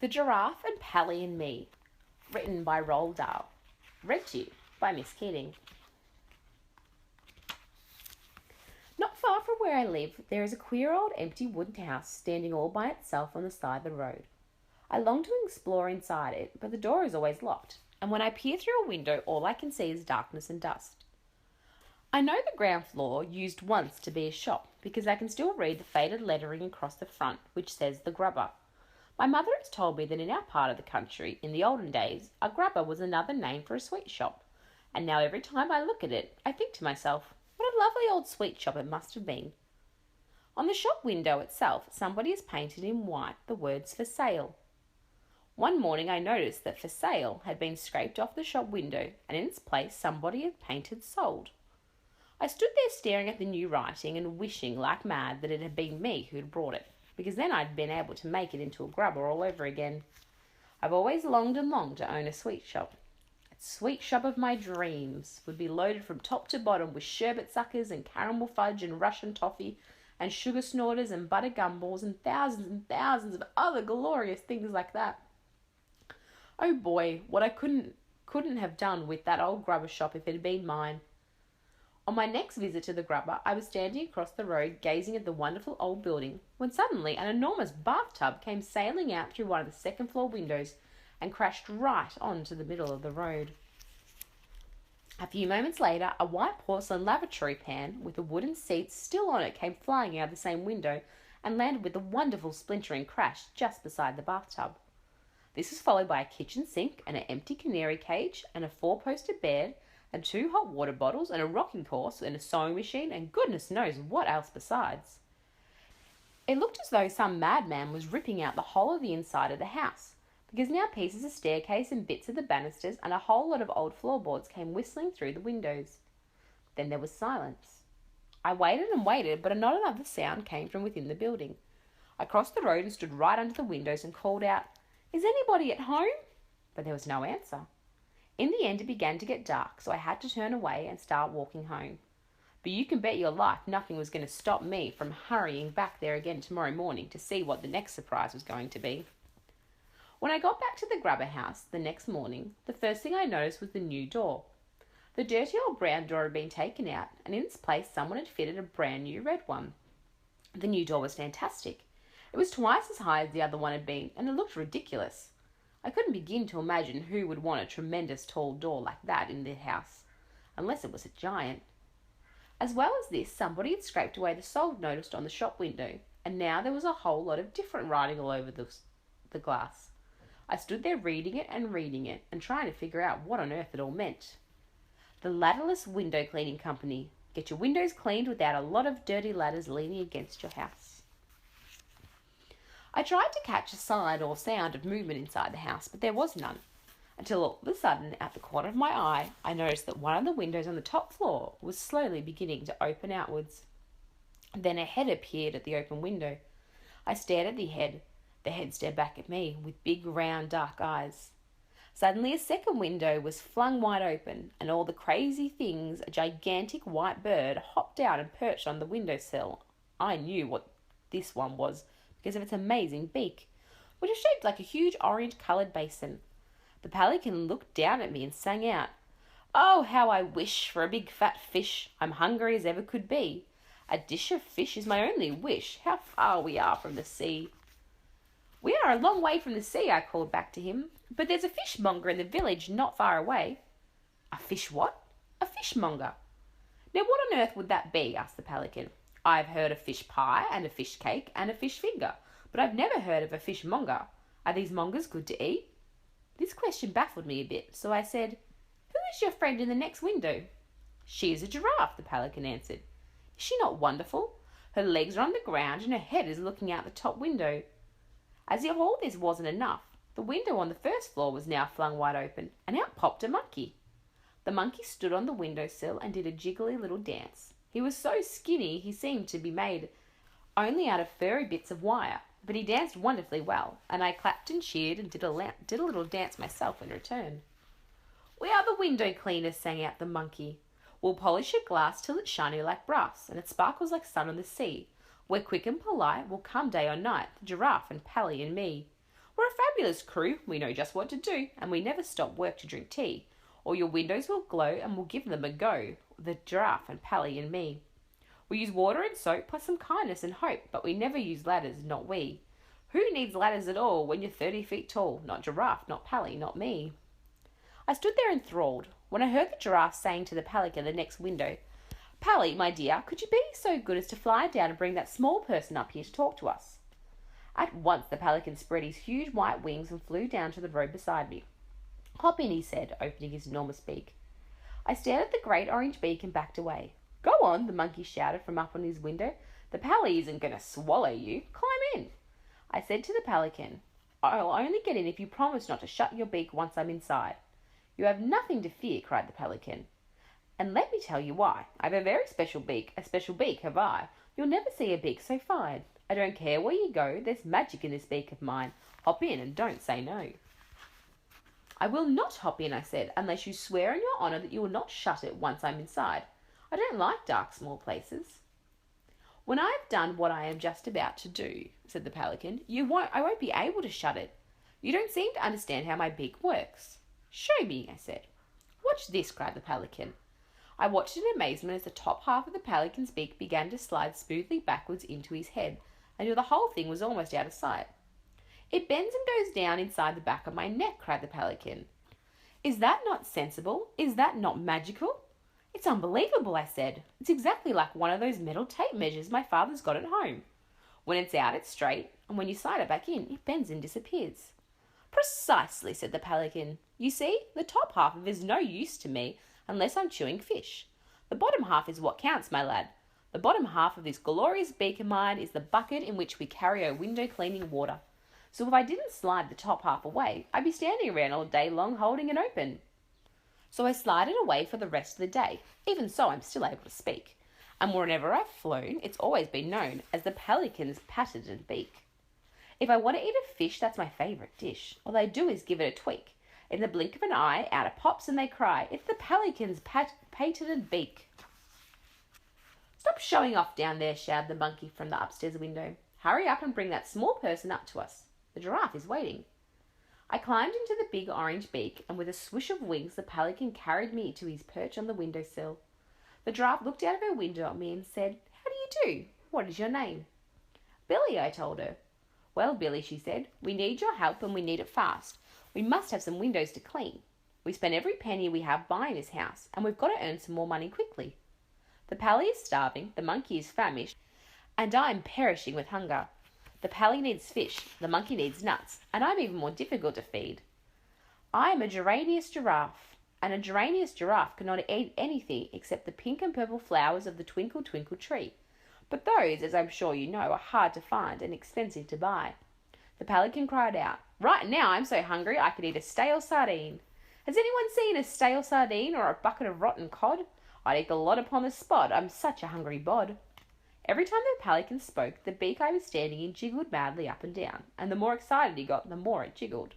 The Giraffe and Pelly and Me, written by Roald Dahl, read to you by Miss Keating. Not far from where I live, there is a queer old empty wooden house standing all by itself on the side of the road. I long to explore inside it, but the door is always locked, and when I peer through a window, all I can see is darkness and dust. I know the ground floor used once to be a shop because I can still read the faded lettering across the front which says The Grubber. My mother has told me that in our part of the country, in the olden days, a grubber was another name for a sweet shop, and now every time I look at it, I think to myself, what a lovely old sweet shop it must have been. On the shop window itself, somebody has painted in white the words for sale. One morning I noticed that for sale had been scraped off the shop window, and in its place somebody had painted sold. I stood there staring at the new writing and wishing like mad that it had been me who had brought it, because then I'd been able to make it into a grubber all over again. I've always longed and longed to own a sweet shop. A sweet shop of my dreams would be loaded from top to bottom with sherbet suckers and caramel fudge and Russian toffee and sugar snorters and butter gumballs and thousands of other glorious things like that. Oh boy, what I couldn't have done with that old grubber shop if it had been mine. On my next visit to the grubber, I was standing across the road gazing at the wonderful old building when suddenly an enormous bathtub came sailing out through one of the second floor windows and crashed right onto the middle of the road. A few moments later, a white porcelain lavatory pan with a wooden seat still on it came flying out of the same window and landed with a wonderful splintering crash just beside the bathtub. This was followed by a kitchen sink and an empty canary cage and a four-posted bed and 2 hot water bottles and a rocking horse and a sewing machine and goodness knows what else besides. It looked as though some madman was ripping out the whole of the inside of the house, because now pieces of staircase and bits of the banisters and a whole lot of old floorboards came whistling through the windows. Then there was silence. I waited and waited, but not another sound came from within the building. I crossed the road and stood right under the windows and called out, "Is anybody at home?" But there was no answer. In the end, it began to get dark, so I had to turn away and start walking home. But you can bet your life nothing was going to stop me from hurrying back there again tomorrow morning to see what the next surprise was going to be. When I got back to the grubber house the next morning, the first thing I noticed was the new door. The dirty old brown door had been taken out, and in its place someone had fitted a brand new red one. The new door was fantastic. It was twice as high as the other one had been, and it looked ridiculous. I couldn't begin to imagine who would want a tremendous tall door like that in their house, unless it was a giant. As well as this, somebody had scraped away the sold notice on the shop window, and now there was a whole lot of different writing all over the glass. I stood there reading it, and trying to figure out what on earth it all meant. The Ladderless Window Cleaning Company. Get your windows cleaned without a lot of dirty ladders leaning against your house. I tried to catch a sign or sound of movement inside the house, but there was none, until all of a sudden, at the corner of my eye, I noticed that one of the windows on the top floor was slowly beginning to open outwards. Then a head appeared at the open window. I stared at the head. The head stared back at me with big, round, dark eyes. Suddenly a second window was flung wide open, and all the crazy things, a gigantic white bird, hopped out and perched on the windowsill. I knew what this one was, because of its amazing beak, which was shaped like a huge orange-coloured basin. The pelican looked down at me and sang out, "Oh, how I wish for a big fat fish, I'm hungry as ever could be. A dish of fish is my only wish, how far we are from the sea." "We are a long way from the sea," I called back to him, "but there's a fishmonger in the village not far away." "A fish what?" "A fishmonger." "Now what on earth would that be?" asked the pelican. "I've heard of fish pie and a fish cake and a fish finger, but I've never heard of a fishmonger. Are these mongers good to eat?" This question baffled me a bit, so I said, "Who is your friend in the next window?" "She is a giraffe," the pelican answered. "Is she not wonderful? Her legs are on the ground and her head is looking out the top window." As if all this wasn't enough, the window on the first floor was now flung wide open, and out popped a monkey. The monkey stood on the windowsill and did a jiggly little dance. He was so skinny he seemed to be made only out of furry bits of wire, but he danced wonderfully well, and I clapped and cheered and did a little dance myself in return. "We are the window cleaners," sang out the monkey. "We'll polish your glass till it's shiny like brass, and it sparkles like sun on the sea. We're quick and polite, we'll come day or night, the giraffe and Pelly and Me. We're a fabulous crew, we know just what to do, and we never stop work to drink tea. Or your windows will glow and we'll give them a go, the Giraffe and Pelly and Me. We use water and soap plus some kindness and hope, but we never use ladders, not we. Who needs ladders at all when you're 30 feet tall? Not Giraffe, not Pelly, not me. I stood there enthralled when I heard the Giraffe saying to the Pelican in the next window, Pelly, my dear, could you be so good as to fly down and bring that small person up here to talk to us? At once the Pelican spread his huge white wings and flew down to the road beside me. Hop in, he said, opening his enormous beak. I stared at the great orange beak and backed away. Go on, the monkey shouted from up on his window. The Pelly isn't going to swallow you. Climb in. I said to the Pelican, I'll only get in if you promise not to shut your beak once I'm inside. You have nothing to fear, cried the Pelican. And let me tell you why. I have a very special beak. A special beak have I. You'll never see a beak so fine. I don't care where you go. There's magic in this beak of mine. Hop in and don't say no. I will not hop in, I said, unless you swear on your honour that you will not shut it once I'm inside. I don't like dark, small places. When I have done what I am just about to do, said the Pelican, I won't be able to shut it. You don't seem to understand how my beak works. Show me, I said. Watch this, cried the Pelican. I watched in amazement as the top half of the Pelican's beak began to slide smoothly backwards into his head, until the whole thing was almost out of sight. It bends and goes down inside the back of my neck, cried the Pelican. Is that not sensible? Is that not magical? It's unbelievable, I said. It's exactly like one of those metal tape measures my father's got at home. When it's out, it's straight, and when you slide it back in, it bends and disappears. Precisely, said the Pelican. You see, the top half of it is no use to me unless I'm chewing fish. The bottom half is what counts, my lad. The bottom half of this glorious beak of mine is the bucket in which we carry our window cleaning water. So if I didn't slide the top half away, I'd be standing around all day long holding it open. So I slide it away for the rest of the day. Even so, I'm still able to speak. And wherever I've flown, it's always been known as the Pelican's patented beak. If I want to eat a fish, that's my favourite dish. All they do is give it a tweak. In the blink of an eye, out it pops and they cry, it's the Pelican's patented beak. Stop showing off down there, shouted the monkey from the upstairs window. Hurry up and bring that small person up to us. The Giraffe is waiting. I climbed into the big orange beak, and with a swish of wings, the Pelican carried me to his perch on the windowsill. The Giraffe looked out of her window at me and said, How do you do? What is your name? Billy, I told her. Well, Billy, she said, we need your help and we need it fast. We must have some windows to clean. We spend every penny we have buying this house, and we've got to earn some more money quickly. The Pelly is starving, the monkey is famished, and I'm perishing with hunger. The Pelly needs fish, the monkey needs nuts, and I'm even more difficult to feed. I am a geranious giraffe, and a geranious giraffe cannot eat anything except the pink and purple flowers of the twinkle twinkle tree. But those, as I'm sure you know, are hard to find and expensive to buy. The Pelican cried out, Right now I'm so hungry I could eat a stale sardine. Has anyone seen a stale sardine or a bucket of rotten cod? I'd eat the lot upon the spot, I'm such a hungry bod. Every time the Pelican spoke, the beak I was standing in jiggled madly up and down, and the more excited he got, the more it jiggled.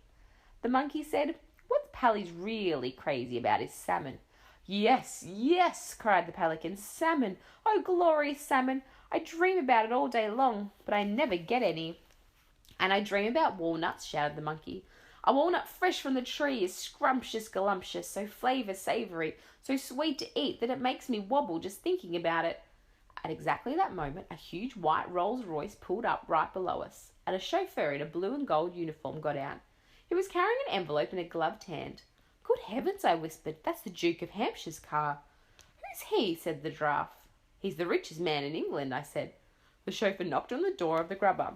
The monkey said, What Pelly's really crazy about is salmon. Yes, yes, cried the Pelican, salmon, oh glorious salmon. I dream about it all day long, but I never get any. And I dream about walnuts, shouted the monkey. A walnut fresh from the tree is scrumptious, galumptious, so flavour savoury, so sweet to eat that it makes me wobble just thinking about it. At exactly that moment, a huge white Rolls Royce pulled up right below us, and a chauffeur in a blue and gold uniform got out. He was carrying an envelope in a gloved hand. Good heavens, I whispered, that's the Duke of Hampshire's car. Who's he? Said the Giraffe. He's the richest man in England, I said. The chauffeur knocked on the door of the grubber.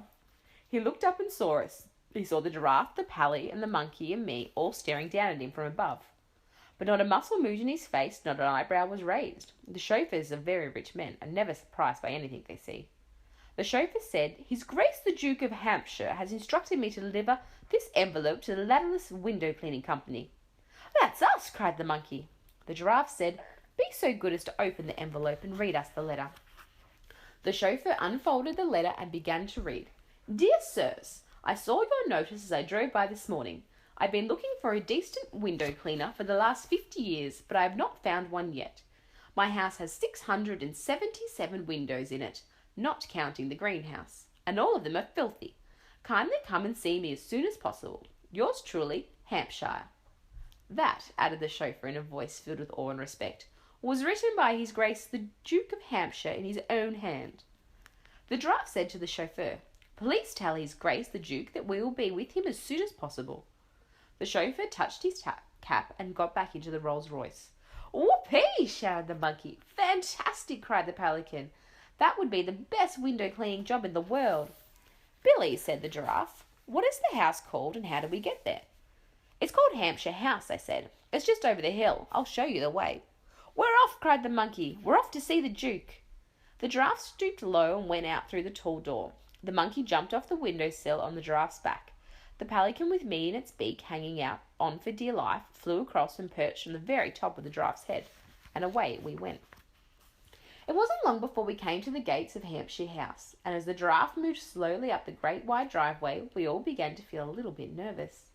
He looked up and saw us. He saw the Giraffe, the Pelly, and the monkey and me all staring down at him from above. But not a muscle moved in his face, not an eyebrow was raised. The chauffeurs are very rich men and never surprised by anything they see. The chauffeur said, His Grace the Duke of Hampshire has instructed me to deliver this envelope to the Ladderless Window Cleaning Company. That's us, cried the monkey. The Giraffe said, Be so good as to open the envelope and read us the letter. The chauffeur unfolded the letter and began to read. Dear Sirs, I saw your notice as I drove by this morning. I've been looking for a decent window cleaner for the last 50 years, but I have not found one yet. My house has 677 windows in it, not counting the greenhouse, and all of them are filthy. Kindly come and see me as soon as possible. Yours truly, Hampshire. That, added the chauffeur in a voice filled with awe and respect, was written by His Grace the Duke of Hampshire in his own hand. The Giraffe said to the chauffeur, Please tell His Grace the Duke that we will be with him as soon as possible. The chauffeur touched his cap and got back into the Rolls-Royce. Whoopee! Shouted the monkey. Fantastic! Cried the pelican. That would be the best window cleaning job in the world. Billy, said the Giraffe, what is the house called and how do we get there? It's called Hampshire House, I said. It's just over the hill. I'll show you the way. We're off, cried the monkey. We're off to see the Duke. The Giraffe stooped low and went out through the tall door. The monkey jumped off the windowsill on the Giraffe's back. The pelican, with me in its beak hanging out on for dear life, flew across and perched on the very top of the Giraffe's head, and away we went. It wasn't long before we came to the gates of Hampshire House, and as the Giraffe moved slowly up the great wide driveway, we all began to feel a little bit nervous.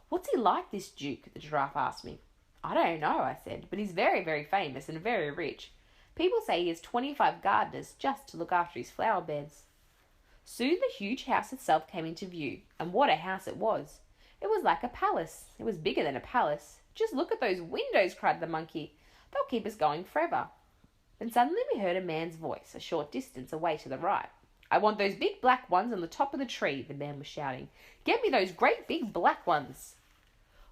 What's he like, this Duke? The Giraffe asked me. I don't know, I said, but he's very, very famous and very rich. People say he has 25 gardeners just to look after his flower beds. Soon the huge house itself came into view, and what a house it was! It was like a palace. It was bigger than a palace. Just look at those windows, cried the monkey. They'll keep us going forever. Then suddenly we heard a man's voice a short distance away to the right. I want those big black ones on the top of the tree, the man was shouting. Get me those great big black ones.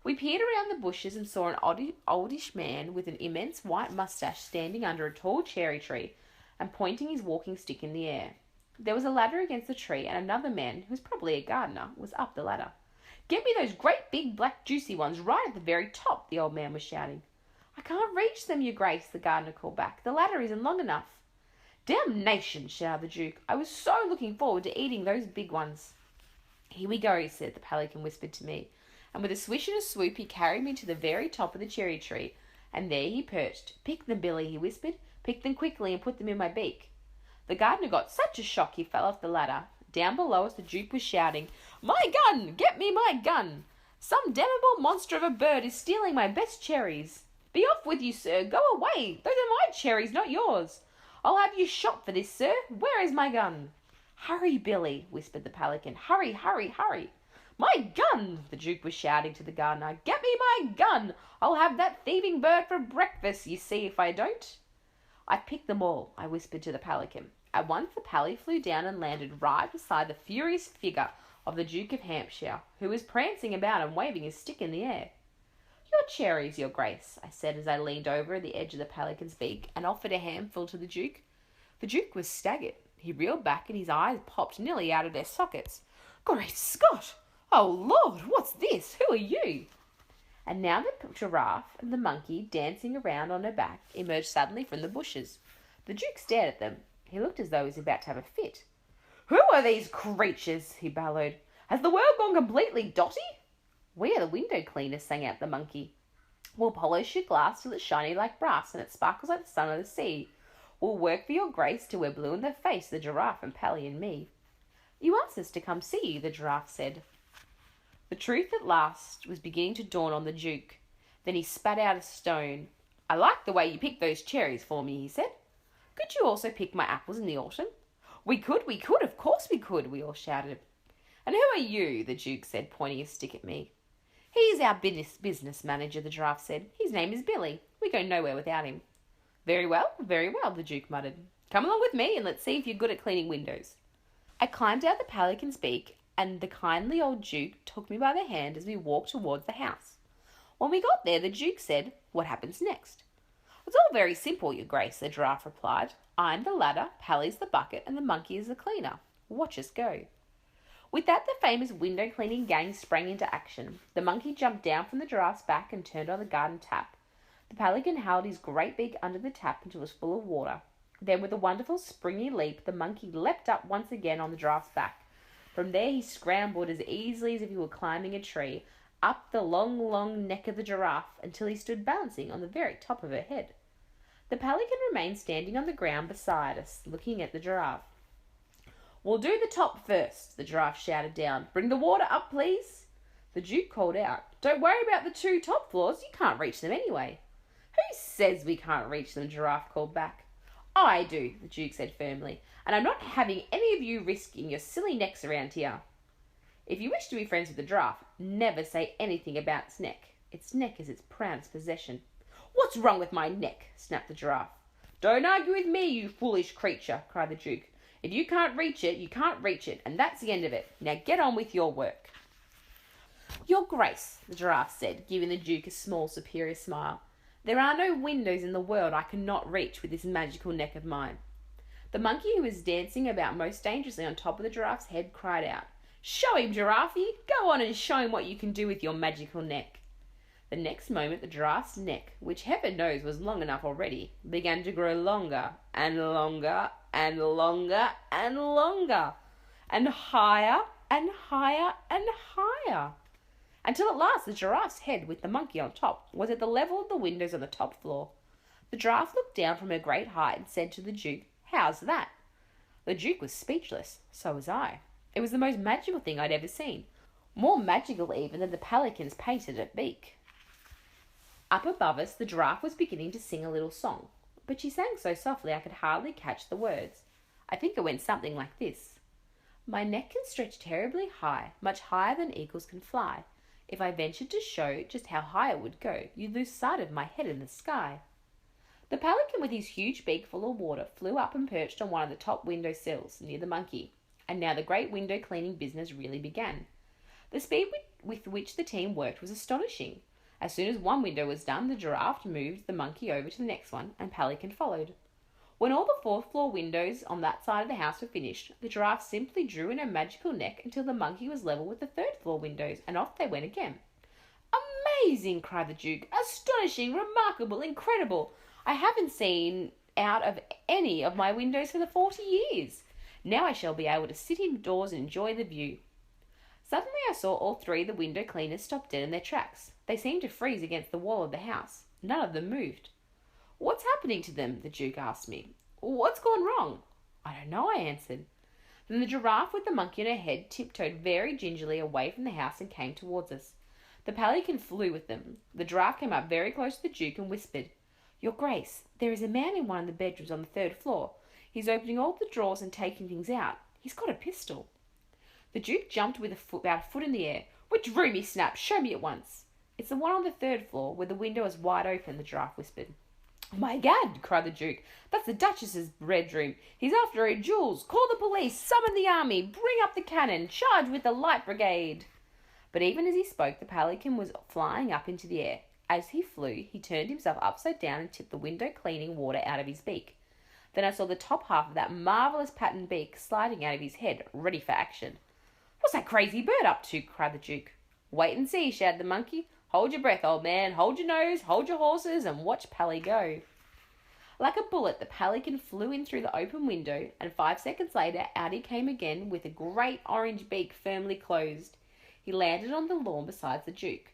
We peered around the bushes and saw an oldish man with an immense white moustache standing under a tall cherry tree and pointing his walking stick in the air. There was a ladder against the tree, and another man, who was probably a gardener, was up the ladder. Get me those great big black juicy ones right at the very top, the old man was shouting. I can't reach them, your grace, the gardener called back. The ladder isn't long enough. Damnation, shouted the Duke. I was so looking forward to eating those big ones. Here we go, said the pelican, whispered to me, and with a swish and a swoop he carried me to the very top of the cherry tree, and there he perched. Pick them, Billy, he whispered. Pick them quickly and put them in my beak. The gardener got such a shock he fell off the ladder. Down below us the Duke was shouting, My gun! Get me my gun! Some damnable monster of a bird is stealing my best cherries. Be off with you, sir. Go away. Those are my cherries, not yours. I'll have you shot for this, sir. Where is my gun? Hurry, Billy, whispered the pelican. Hurry, hurry, hurry. My gun! The Duke was shouting to the gardener. Get me my gun! I'll have that thieving bird for breakfast, you see if I don't. I picked them all, I whispered to the pelican. At once the pally flew down and landed right beside the furious figure of the Duke of Hampshire, who was prancing about and waving his stick in the air. Your cherries, your grace, I said as I leaned over the edge of the pelican's beak and offered a handful to the Duke. The Duke was staggered. He reeled back and his eyes popped nearly out of their sockets. Great Scott! Oh, Lord, what's this? Who are you? And now the giraffe and the monkey, dancing around on her back, emerged suddenly from the bushes. The Duke stared at them. He looked as though he was about to have a fit. Who are these creatures? He bellowed. Has the world gone completely dotty? We are the window cleaners, sang out the monkey. We'll polish your glass till it's shiny like brass and it sparkles like the sun of the sea. We'll work for your grace till we're blue in the face, the giraffe and Pelly and Me. You asked us to come see you, the giraffe said. The truth at last was beginning to dawn on the Duke. Then he spat out a stone. I like the way you picked those cherries for me, he said. Could you also pick my apples in the autumn? We could, of course we could, we all shouted. And who are you? The Duke said, pointing his stick at me. He's our business manager, the giraffe said. His name is Billy. We go nowhere without him. Very well, the Duke muttered. Come along with me and let's see if you're good at cleaning windows. I climbed out the pelican's beak and the kindly old Duke took me by the hand as we walked towards the house. When we got there, the Duke said, What happens next? It's all very simple, your grace, the giraffe replied. I'm the ladder, Pally's the bucket, and the monkey is the cleaner. Watch us go. With that, the famous window-cleaning gang sprang into action. The monkey jumped down from the giraffe's back and turned on the garden tap. The pelican held his great beak under the tap until it was full of water. Then, with a wonderful springy leap, the monkey leapt up once again on the giraffe's back. From there he scrambled as easily as if he were climbing a tree, up the long, long neck of the giraffe until he stood balancing on the very top of her head. The pelican remained standing on the ground beside us, looking at the giraffe. We'll do the top first, the giraffe shouted down. Bring the water up, please. The Duke called out, Don't worry about the 2 top floors, you can't reach them anyway. Who says we can't reach them? Giraffe called back. I do, the Duke said firmly, and I'm not having any of you risking your silly necks around here. If you wish to be friends with the giraffe, never say anything about its neck. Its neck is its proudest possession. What's wrong with my neck? Snapped the giraffe. Don't argue with me, you foolish creature, cried the Duke. If you can't reach it, you can't reach it, and that's the end of it. Now get on with your work. Your Grace, the giraffe said, giving the Duke a small, superior smile. There are no windows in the world I cannot reach with this magical neck of mine. The monkey who was dancing about most dangerously on top of the giraffe's head cried out, Show him, Giraffe! Go on and show him what you can do with your magical neck. The next moment the giraffe's neck, which heaven knows was long enough already, began to grow longer and longer and longer and longer, and higher and higher and higher, until at last the giraffe's head, with the monkey on top, was at the level of the windows on the top floor. The giraffe looked down from her great height and said to the Duke, How's that? The Duke was speechless. So was I. It was the most magical thing I'd ever seen. More magical even than the pelican's painted beak. Up above us, the giraffe was beginning to sing a little song, but she sang so softly I could hardly catch the words. I think it went something like this. My neck can stretch terribly high, much higher than eagles can fly. If I ventured to show just how high it would go, you'd lose sight of my head in the sky. The pelican, with his huge beak full of water, flew up and perched on one of the top window sills near the monkey, and now the great window cleaning business really began. The speed with which the team worked was astonishing. As soon as one window was done, the giraffe moved the monkey over to the next one, and Pelican followed. When all the fourth floor windows on that side of the house were finished, the giraffe simply drew in her magical neck until the monkey was level with the third floor windows, and off they went again. Amazing, cried the Duke. Astonishing, remarkable, incredible. I haven't seen out of any of my windows for the 40 years. Now I shall be able to sit indoors and enjoy the view. Suddenly I saw all three of the window cleaners stop dead in their tracks. They seemed to freeze against the wall of the house. None of them moved. What's happening to them? The Duke asked me. What's gone wrong? I don't know, I answered. Then the giraffe with the monkey on her head tiptoed very gingerly away from the house and came towards us. The pelican flew with them. The giraffe came up very close to the Duke and whispered, Your Grace, there is a man in one of the bedrooms on the third floor. He's opening all the drawers and taking things out. He's got a pistol. The Duke jumped with about a foot in the air. Which room? He snapped. Show me at once. It's the one on the third floor where the window is wide open, the giraffe whispered. Oh my Gad, cried the Duke. That's the Duchess's bedroom. He's after her jewels. Call the police. Summon the army. Bring up the cannon. Charge with the light brigade. But even as he spoke, the pelican was flying up into the air. As he flew, he turned himself upside down and tipped the window cleaning water out of his beak. Then I saw the top half of that marvellous patterned beak sliding out of his head, ready for action. What's that crazy bird up to? Cried the Duke. Wait and see, shouted the monkey. Hold your breath, old man. Hold your nose, hold your horses, and watch Pelly go. Like a bullet, the pelican flew in through the open window, and 5 seconds later, out he came again with a great orange beak firmly closed. He landed on the lawn beside the Duke.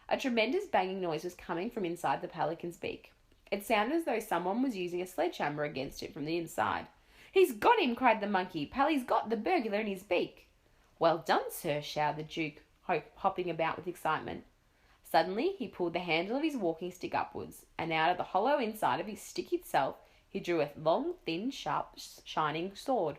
A tremendous banging noise was coming from inside the pelican's beak. It sounded as though someone was using a sledgehammer against it from the inside. He's got him, cried the monkey. Pelly's got the burglar in his beak. Well done, sir, shouted the Duke, hopping about with excitement. Suddenly, he pulled the handle of his walking stick upwards, and out of the hollow inside of his stick itself, he drew a long, thin, sharp, shining sword.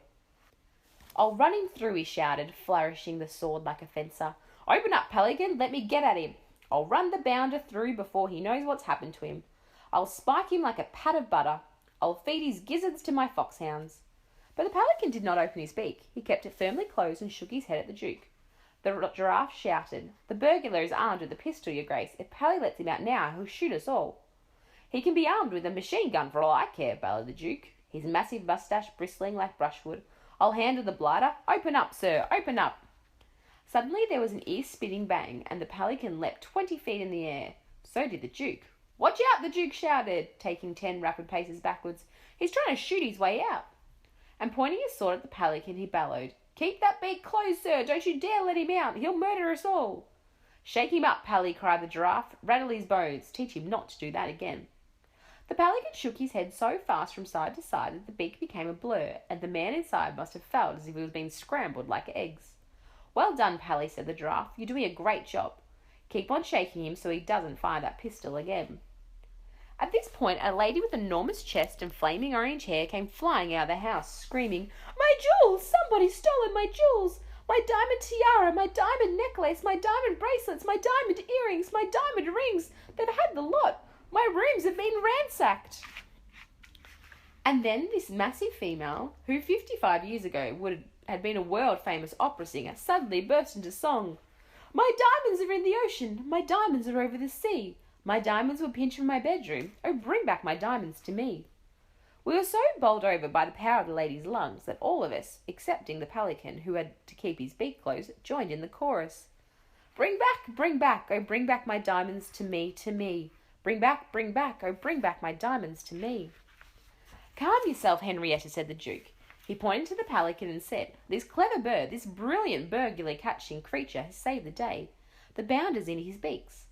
I'll run him through, he shouted, flourishing the sword like a fencer. Open up, Pelican, let me get at him. I'll run the bounder through before he knows what's happened to him. I'll spike him like a pat of butter. I'll feed his gizzards to my foxhounds. But the pelican did not open his beak. He kept it firmly closed and shook his head at the Duke. The giraffe shouted, The burglar is armed with a pistol, your Grace. If Pelly lets him out now, he'll shoot us all. He can be armed with a machine gun for all I care, bellowed the Duke, his massive moustache bristling like brushwood. I'll handle the blighter. Open up, sir, open up. Suddenly there was an ear-splitting bang, and the pelican leapt 20 feet in the air. So did the Duke. Watch out, the Duke shouted, taking 10 rapid paces backwards. He's trying to shoot his way out. And pointing his sword at the pelican, he bellowed, Keep that beak closed, sir. Don't you dare let him out. He'll murder us all. Shake him up, Pelly, cried the giraffe. Rattle his bones. Teach him not to do that again. The pelican shook his head so fast from side to side that the beak became a blur, and the man inside must have felt as if he was being scrambled like eggs. Well done, Pelly, said the giraffe. You're doing a great job. Keep on shaking him so he doesn't fire that pistol again. At this point, a lady with an enormous chest and flaming orange hair came flying out of the house, screaming, My jewels! Somebody's stolen my jewels! My diamond tiara, my diamond necklace, my diamond bracelets, my diamond earrings, my diamond rings. They've had the lot. My rooms have been ransacked." And then this massive female, who 55 years ago had been a world-famous opera singer, suddenly burst into song. "My diamonds are in the ocean. My diamonds are over the sea. My diamonds will pinch from my bedroom. Oh, bring back my diamonds to me." We were so bowled over by the power of the lady's lungs that all of us, excepting the pelican, who had to keep his beak closed, joined in the chorus. Bring back, oh, bring back my diamonds to me, to me. Bring back, oh, bring back my diamonds to me." "Calm yourself, Henrietta," said the Duke. He pointed to the pelican and said, "This clever bird, this brilliant burglar-catching creature has saved the day. The bounder's in his beaks."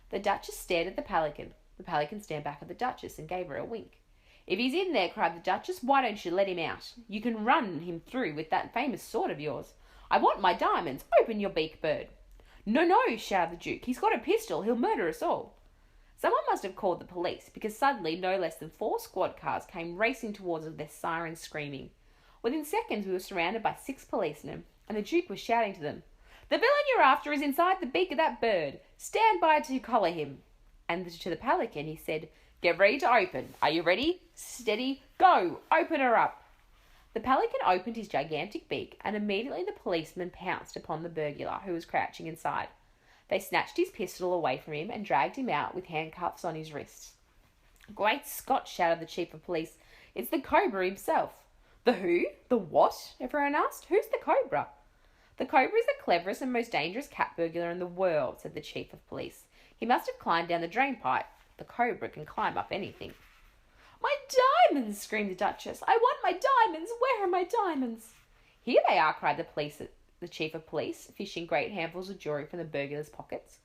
The Duchess stared at the pelican. The pelican stared back at the Duchess and gave her a wink. "If he's in there," cried the Duchess, "why don't you let him out? You can run him through with that famous sword of yours. I want my diamonds. Open your beak, bird." "No, no," shouted the Duke. "He's got a pistol. He'll murder us all." Someone must have called the police, because suddenly no less than 4 squad cars came racing towards us with their sirens screaming. Within seconds we were surrounded by 6 policemen, and the Duke was shouting to them, "The villain you're after is inside the beak of that bird. Stand by to collar him." And to the pelican he said, "Get ready to open. Are you ready? Steady, go! Open her up." The pelican opened his gigantic beak, and immediately the policemen pounced upon the burglar who was crouching inside. They snatched his pistol away from him and dragged him out with handcuffs on his wrists. "Great Scott!" shouted the chief of police. "It's the Cobra himself." "The who? The what?" everyone asked. "Who's the Cobra?" "The Cobra is the cleverest and most dangerous cat burglar in the world," said the chief of police. "He must have climbed down the drain pipe. The Cobra can climb up anything." "My diamonds!" screamed the Duchess. "I want my diamonds! Where are my diamonds?" "Here they are!" cried the chief of police, fishing great handfuls of jewellery from the burglar's pockets.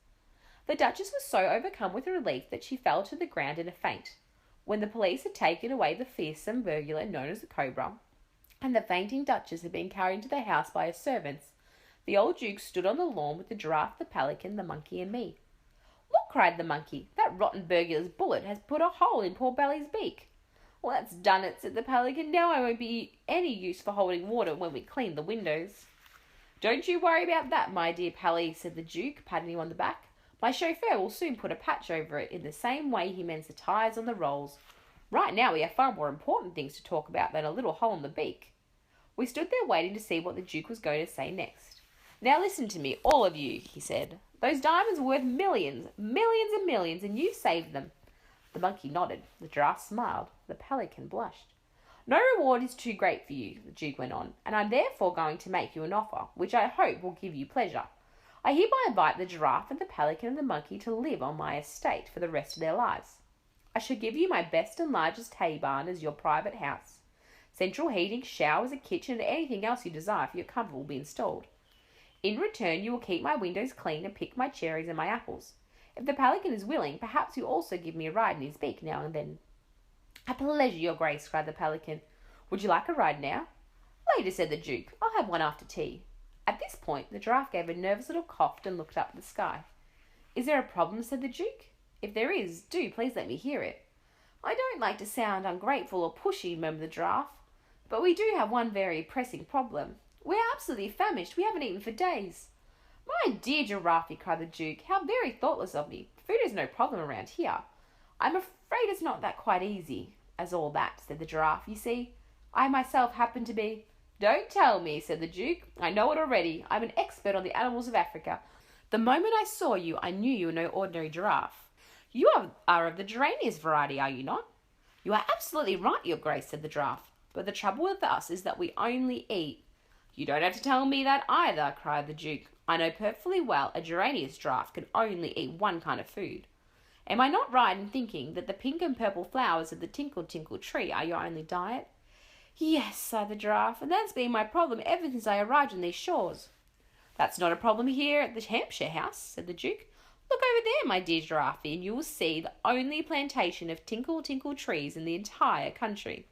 The Duchess was so overcome with relief that she fell to the ground in a faint. When the police had taken away the fearsome burglar known as the Cobra, and the fainting Duchess had been carried into the house by her servants, the old Duke stood on the lawn with the Giraffe, the Pelican, the Monkey, and me. "Look," cried the Monkey, "that rotten burglar's bullet has put a hole in poor Belly's beak." "Well, that's done it," said the Pelican. "Now I won't be any use for holding water when we clean the windows." "Don't you worry about that, my dear Pelly," said the Duke, patting him on the back. "My chauffeur will soon put a patch over it in the same way he mends the tyres on the rolls. Right now we have far more important things to talk about than a little hole in the beak." We stood there waiting to see what the Duke was going to say next. "Now listen to me, all of you," he said. "Those diamonds are worth millions, millions and millions, and you've saved them." The Monkey nodded. The Giraffe smiled. The Pelican blushed. "No reward is too great for you," the Duke went on, "and I'm therefore going to make you an offer, which I hope will give you pleasure. I hereby invite the Giraffe and the Pelican and the Monkey to live on my estate for the rest of their lives. I shall give you my best and largest hay barn as your private house. Central heating, showers, a kitchen, and anything else you desire for your comfort will be installed. In return, you will keep my windows clean and pick my cherries and my apples. If the Pelican is willing, perhaps you'll also give me a ride in his beak now and then." "A pleasure, your grace," cried the Pelican. "Would you like a ride now?" "Later," said the Duke. "I'll have one after tea." At this point, the Giraffe gave a nervous little cough and looked up at the sky. "Is there a problem?" said the Duke. "If there is, do please let me hear it." "I don't like to sound ungrateful or pushy," murmured the Giraffe, "but we do have one very pressing problem. We're absolutely famished. We haven't eaten for days." "My dear Giraffe," cried the Duke, "how very thoughtless of me. Food is no problem around here." "I'm afraid it's not that quite easy as all that," said the Giraffe. "You see, I myself happen to be—" "Don't tell me," said the Duke. "I know it already. I'm an expert on the animals of Africa. The moment I saw you, I knew you were no ordinary giraffe. You are of the geranious variety, are you not?" "You are absolutely right, your grace," said the Giraffe. "But the trouble with us is that we only eat—" "You don't have to tell me that either," cried the Duke. "I know perfectly well a geranious giraffe can only eat one kind of food. Am I not right in thinking that the pink and purple flowers of the tinkle tinkle tree are your only diet?" "Yes," sighed the Giraffe, "and that's been my problem ever since I arrived on these shores." "That's not a problem here at the Hampshire house," said the Duke. "Look over there, my dear Giraffe, and you will see the only plantation of tinkle tinkle trees in the entire country."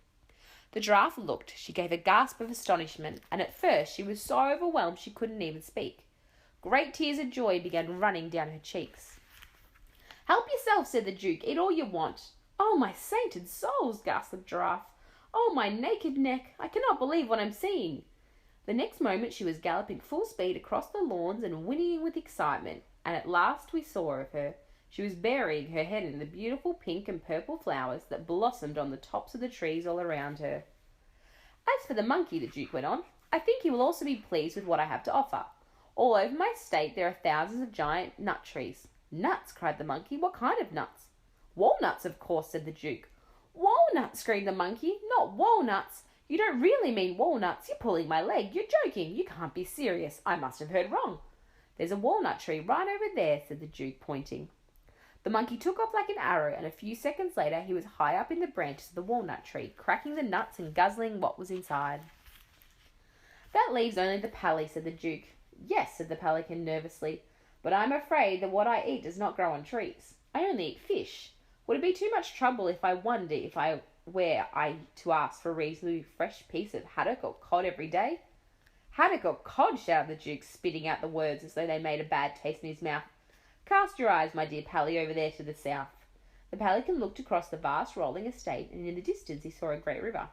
The Giraffe looked. She gave a gasp of astonishment, and at first she was so overwhelmed she couldn't even speak. Great tears of joy began running down her cheeks. "Help yourself," said the Duke. "Eat all you want." "Oh, my sainted souls!" gasped the Giraffe. "Oh, my naked neck! I cannot believe what I'm seeing." The next moment she was galloping full speed across the lawns and whinnying with excitement, and at last we saw of her. She was burying her head in the beautiful pink and purple flowers that blossomed on the tops of the trees all around her. As for the monkey, the Duke went on, I think he will also be pleased with what I have to offer. All over my state there are thousands of giant nut trees. Nuts, cried the monkey. What kind of nuts? Walnuts, of course, said the Duke. Walnuts, screamed the monkey. Not walnuts. You don't really mean walnuts. You're pulling my leg. You're joking. You can't be serious. I must have heard wrong. There's a walnut tree right over there, said the Duke, pointing. The monkey took off like an arrow, and a few seconds later he was high up in the branches of the walnut tree, cracking the nuts and guzzling what was inside. That leaves only the Pelly, said the Duke. Yes, said the pelican nervously, but I'm afraid that what I eat does not grow on trees. I only eat fish. Would it be too much trouble if I wonder if I were to ask for a reasonably fresh piece of haddock or cod every day? Haddock or cod, shouted the Duke, spitting out the words as though they made a bad taste in his mouth. Cast your eyes, my dear Pelly, over there to the south. The pelican looked across the vast rolling estate, and in the distance he saw a great river.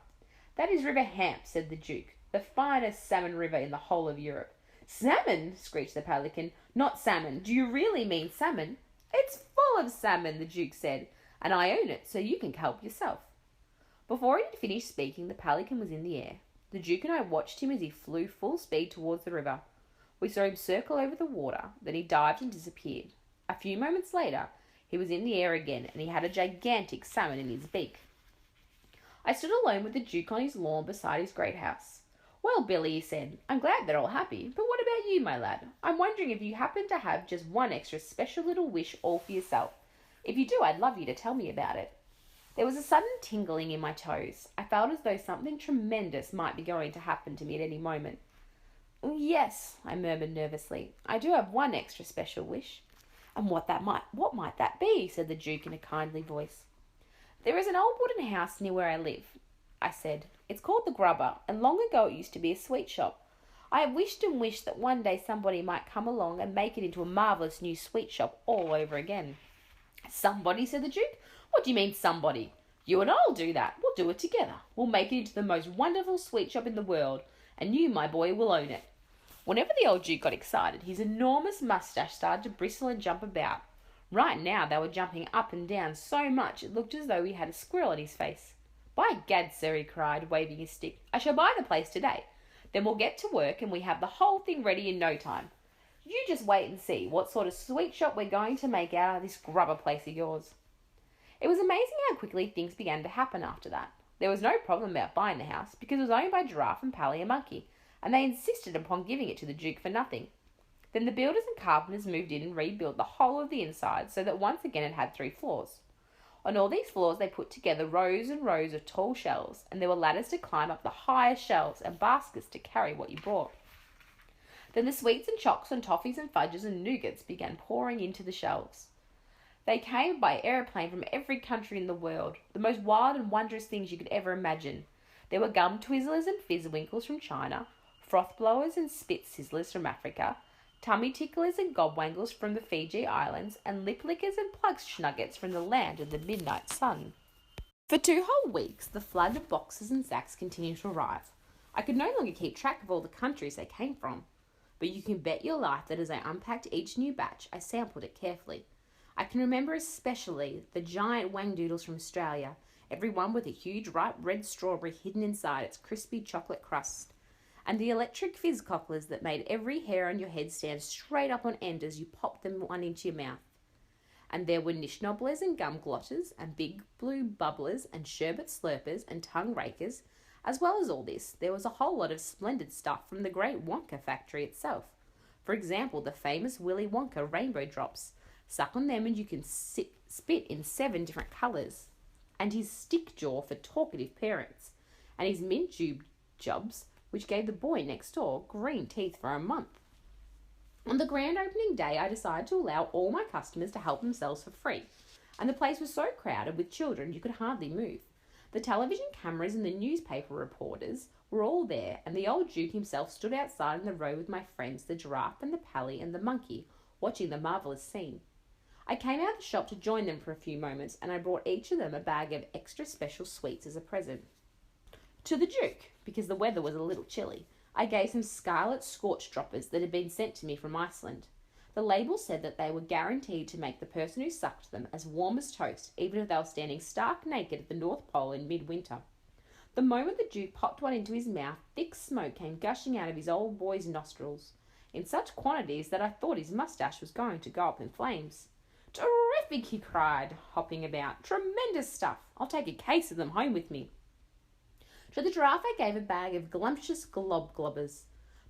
That is River Hamp, said the Duke, the finest salmon river in the whole of Europe. Salmon, screeched the pelican. Not salmon. Do you really mean salmon? It's full of salmon, the Duke said, and I own it, so you can help yourself. Before he had finished speaking, the pelican was in the air. The Duke and I watched him as he flew full speed towards the river. We saw him circle over the water, then he dived and disappeared. A few moments later, he was in the air again, and he had a gigantic salmon in his beak. I stood alone with the Duke on his lawn beside his great house. Well, Billy, he said, I'm glad they're all happy, but what about you, my lad? I'm wondering if you happen to have just one extra special little wish all for yourself. If you do, I'd love you to tell me about it. There was a sudden tingling in my toes. I felt as though something tremendous might be going to happen to me at any moment. Yes, I murmured nervously. I do have one extra special wish. And what might that be? Said the Duke in a kindly voice. There is an old wooden house near where I live, I said. It's called the Grubber, and long ago it used to be a sweet shop. I have wished and wished that one day somebody might come along and make it into a marvellous new sweet shop all over again. Somebody, said the Duke. What do you mean, somebody? You and I'll do that. We'll do it together. We'll make it into the most wonderful sweet shop in the world, and you, my boy, will own it. Whenever the old Duke got excited, his enormous moustache started to bristle and jump about. Right now they were jumping up and down so much it looked as though he had a squirrel on his face. By gad, sir, he cried, waving his stick, I shall buy the place today. Then we'll get to work and we have the whole thing ready in no time. You just wait and see what sort of sweet shop we're going to make out of this grubber place of yours. It was amazing how quickly things began to happen after that. There was no problem about buying the house because it was owned by Giraffe and Pelly and Monkey, and they insisted upon giving it to the Duke for nothing. Then the builders and carpenters moved in and rebuilt the whole of the inside so that once again it had 3 floors. On all these floors they put together rows and rows of tall shelves, and there were ladders to climb up the highest shelves and baskets to carry what you brought. Then the sweets and chocks and toffees and fudges and nougats began pouring into the shelves. They came by aeroplane from every country in the world, the most wild and wondrous things you could ever imagine. There were gum twizzlers and fizzwinkles from China, froth blowers and spit sizzlers from Africa, tummy ticklers and gobwangles from the Fiji Islands, and lip lickers and plug schnuggets from the land of the midnight sun. For 2 whole weeks, the flood of boxes and sacks continued to arrive. I could no longer keep track of all the countries they came from, but you can bet your life that as I unpacked each new batch, I sampled it carefully. I can remember especially the giant wangdoodles from Australia, every one with a huge ripe red strawberry hidden inside its crispy chocolate crust, and the electric fizz cocklers that made every hair on your head stand straight up on end as you popped them one into your mouth. And there were nish nobblers and gum glotters, and big blue bubblers, and sherbet slurpers, and tongue rakers. As well as all this, there was a whole lot of splendid stuff from the great Wonka factory itself. For example, the famous Willy Wonka rainbow drops. Suck on them and you can spit in 7 different colours. And his stick jaw for talkative parents. And his mint tube jobs, which gave the boy next door green teeth for a month. On the grand opening day, I decided to allow all my customers to help themselves for free. And the place was so crowded with children you could hardly move. The television cameras and the newspaper reporters were all there, and the old Duke himself stood outside in the road with my friends, the Giraffe and the Pelly and the Monkey, watching the marvellous scene. I came out of the shop to join them for a few moments, and I brought each of them a bag of extra special sweets as a present. To the Duke, because the weather was a little chilly, I gave some scarlet scorch droppers that had been sent to me from Iceland. The label said that they were guaranteed to make the person who sucked them as warm as toast, even if they were standing stark naked at the North Pole in midwinter. The moment the Duke popped one into his mouth, thick smoke came gushing out of his old boy's nostrils, in such quantities that I thought his moustache was going to go up in flames. "Terrific!" he cried, hopping about. "Tremendous stuff! I'll take a case of them home with me." To the Giraffe I gave a bag of glumptious globbers.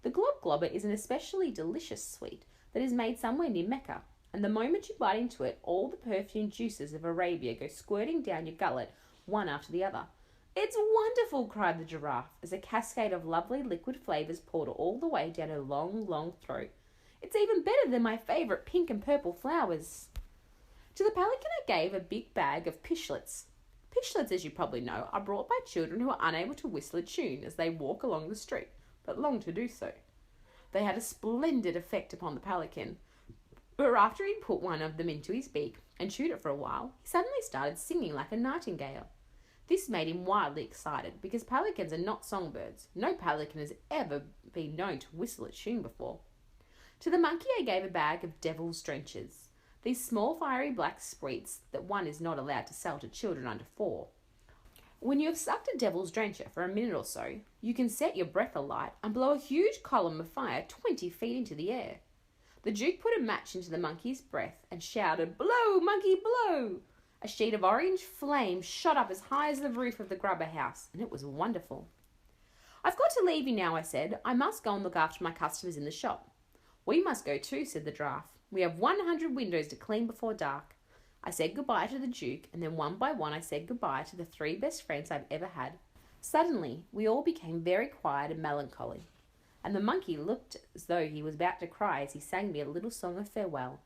The globber is an especially delicious sweet that is made somewhere near Mecca, and the moment you bite into it, all the perfumed juices of Arabia go squirting down your gullet, one after the other. "It's wonderful!" cried the Giraffe, as a cascade of lovely liquid flavours poured all the way down her long, long throat. "It's even better than my favourite pink and purple flowers." To the Pelican I gave a big bag of pishlets. Pishlets, as you probably know, are brought by children who are unable to whistle a tune as they walk along the street, but long to do so. They had a splendid effect upon the Pelican, but after he'd put one of them into his beak and chewed it for a while, he suddenly started singing like a nightingale. This made him wildly excited, because pelicans are not songbirds. No pelican has ever been known to whistle a tune before. To the monkey I gave a bag of devil's drenches, these small fiery black spreets that one is not allowed to sell to children under 4. When you have sucked a devil's drencher for a minute or so, you can set your breath alight and blow a huge column of fire 20 feet into the air. The Duke put a match into the monkey's breath and shouted, "Blow, monkey, blow!" A sheet of orange flame shot up as high as the roof of the grubber house, and it was wonderful. "I've got to leave you now," I said. "I must go and look after my customers in the shop." "We must go too," said the Giraffe. "We have 100 windows to clean before dark." I said goodbye to the Duke, and then one by one I said goodbye to the 3 best friends I've ever had. Suddenly, we all became very quiet and melancholy, and the monkey looked as though he was about to cry as he sang me a little song of farewell.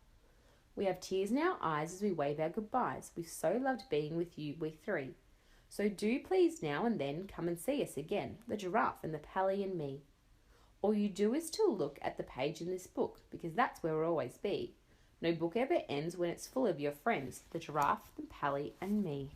We have tears in our eyes as we wave our goodbyes. We've so loved being with you, we 3. So do please now and then come and see us again, the Giraffe and the Pelly and Me. All you do is to look at the page in this book, because that's where we'll always be. No book ever ends when it's full of your friends, the Giraffe, the Pelly and Me.